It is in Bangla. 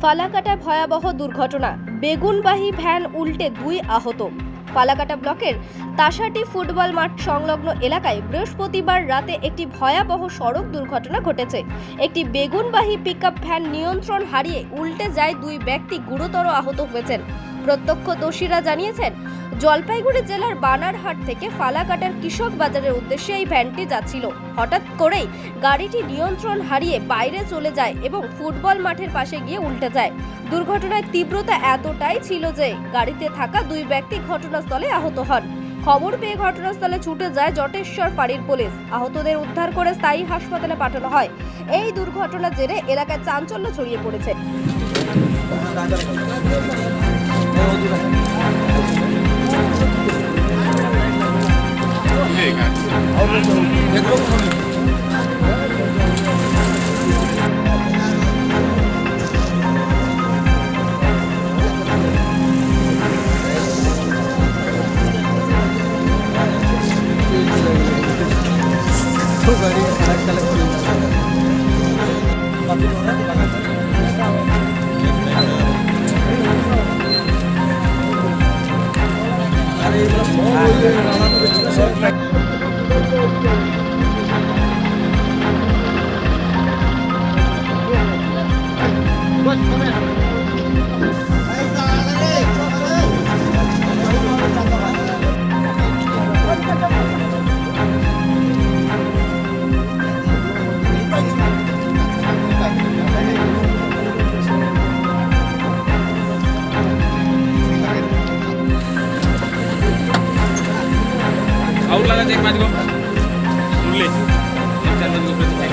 ফালাকাটায় ভয়াবহ দুর্ঘটনা, বেগুনবাহী ভ্যান উল্টে 2 আহত। ফালাকাটা ব্লকের তাসাটি ফুটবল মাঠ সংলগ্ন এলাকায় বৃহস্পতিবার রাতে একটি ভয়াবহ সড়ক দুর্ঘটনা ঘটেছে। একটি বেগুনবাহী পিকআপ ভ্যান নিয়ন্ত্রণ হারিয়ে উল্টে যায়, 2 ব্যক্তি গুরুতর আহত হয়েছেন। প্রত্যক্ষদর্শীরা জানিয়েছেন, জলপাইগুড়ি জেলার বানারহাট থেকে ফালাকাটার কৃষক বাজারের উদ্দেশ্যে এই ভ্যানটি যাচ্ছিল। হঠাৎ করেই গাড়িটি নিয়ন্ত্রণ হারিয়ে বাইরে চলে যায় এবং ফুটবল মাঠের পাশে গিয়ে উল্টে যায়। দুর্ঘটনার তীব্রতা এতটাই ছিল যে গাড়িতে থাকা 2 ব্যক্তি ঘটনাস্থলে আহত হন। খবর পেয়ে ঘটনাস্থলে ছুটে যায় জটেশ্বর ফাঁড়ির পুলিশ। আহতদের উদ্ধার করে স্থায়ী হাসপাতালে পাঠানো হয়। এই দুর্ঘটনার জেরে এলাকায় চাঞ্চল্য ছড়িয়ে পড়েছে। आउट लगा देख 5 गो उरले 3-4 बजे ऊपर से